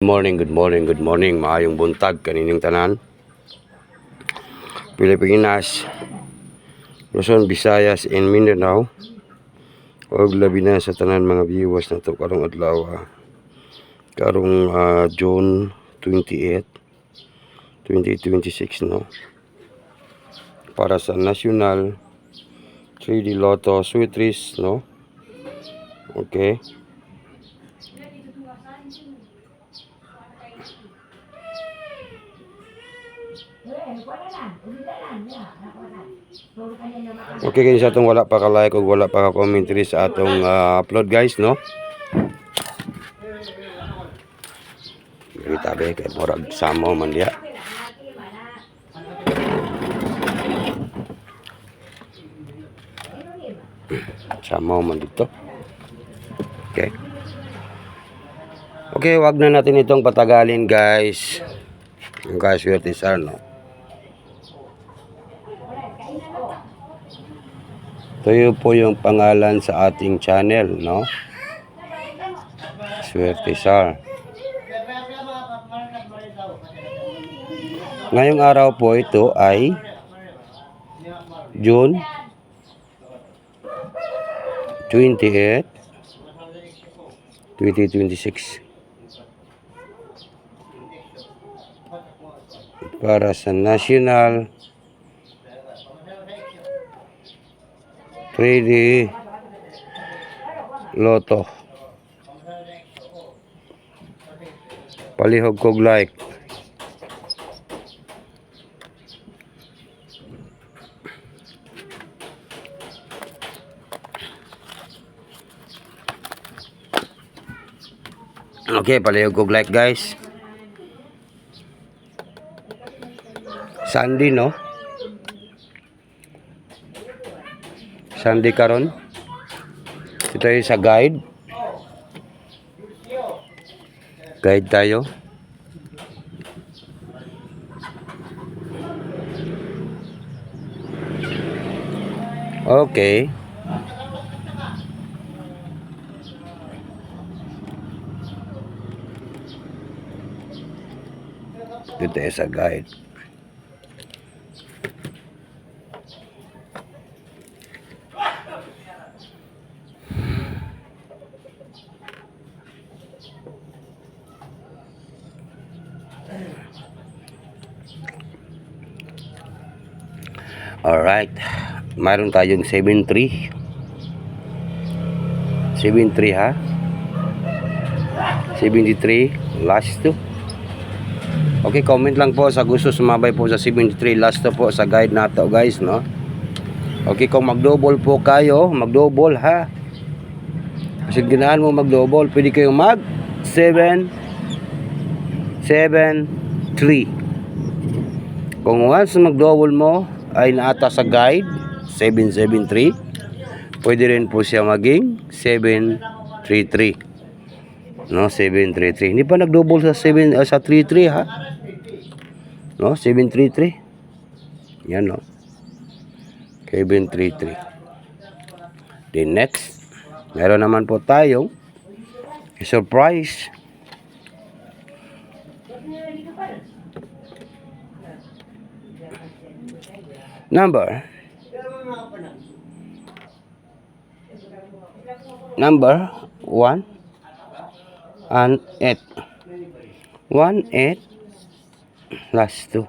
Good morning. Maayong buntag kanining tanan. Pilipinas, Luzon, Visayas, and Mindanao. Og labi na sa tanan mga viewers na to karong adlaw. Karong June 28, 2026 no. Para sa National 3D Lotto Sweet Trees no. Okay. Okay guys, atong wala pa ka-like ug wala pa ka-comment sa atong upload guys no. Kita be kay murag samo man dia. Samo man dito. Okay. Okay, wag na natin itong patagalin guys. Yung swerte sir no. Ito po yung pangalan sa ating channel no. Swerte sir. Ngayong araw po ito ay June 28, 2026. Para sa National 3D Lotto. Palihog kog like. Okay, palihog kog like guys. Sunday no. Sunday karon. Ito tayo sa guide. Guide tayo. Okay. Ito tayo sa guide. Alright, mayroon tayong 7-3 ha, 73 last 2. Okay, comment lang po sa gusto sumabay po sa 73 last 2 po sa guide nato guys no. Okay, kung mag-double po kayo, mag-double ha. Kasi ganahan mo mag-double, pwede kayong mag 7-7-3. Kung once mag-double mo ay naata sa guide 773, pwede rin po siya maging 733 no. 733 hindi pa nag-double sa 7 sa 33 ha no. 733 yan no. 733. The next meron naman po tayong surprise number 1 and 8. 1-8 last 2.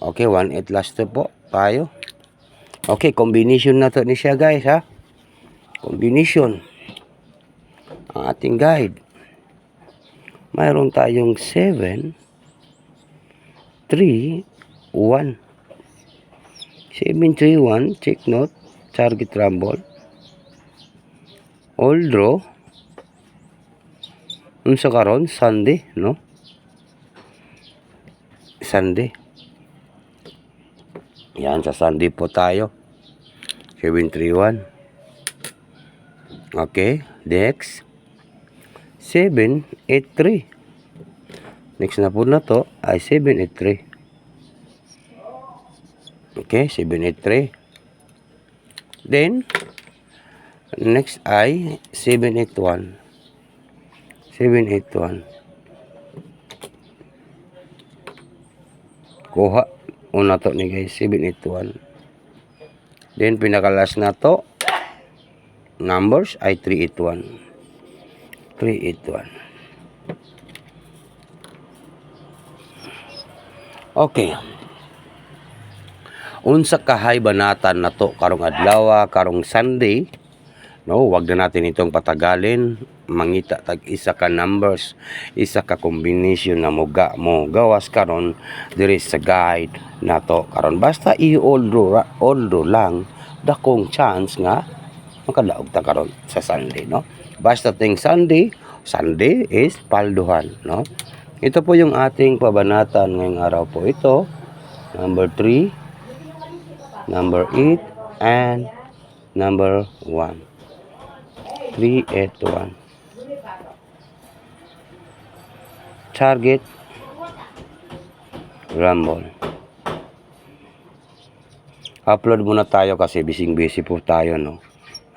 Okay, 1-8 last 2 po tayo. Okay, combination na to ni siya guys ha. Combination ang ating guide. Mayroon tayong 7-3-1. 731, check note, target rumble, all draw, unsa karon Sunday no. Sunday yan, sa Sunday po tayo 731. Okay, next 783. Next na po na to ay 783. Okay, 783. Then next ay 781. 781. Kuha. Una to ni guys, 781. Then, pinakalas na to. Numbers ay 381. 381. Okay. Unsa kahay banatan na to karong adlaw, karong Sunday. No, wag na natin itong patagalin. Mangita tag isa ka numbers, isa ka combination na mo gawas karon diri sa guide nato karon. Basta i-oldo lang dakong chance nga makadaog ta karon sa Sunday, no? Basta ting Sunday is palduhan, no? Ito po yung ating pabanatan ngayong araw po. Ito, number 3, number 8, and number 1. 381. Target, rumble. Upload muna tayo kasi busy po tayo, no?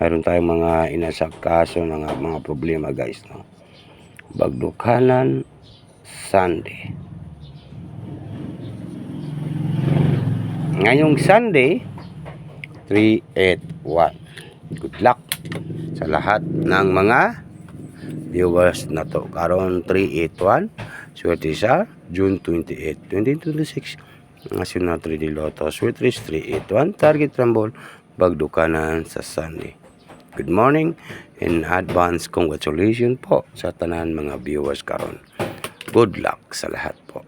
Mayroon tayong mga inasakaso, mga problema, guys, no? Bagdukanan, Sunday. Ngayong Sunday, 381. Good luck sa lahat ng mga viewers na to. Karon 381. Swerte sa June 28, 2026. National 3D Lotto. Swerte 381. Target rumble. Bagdukanan sa Sunday. Good morning and advance congratulations po sa tanan mga viewers karon. Good luck sa lahat po.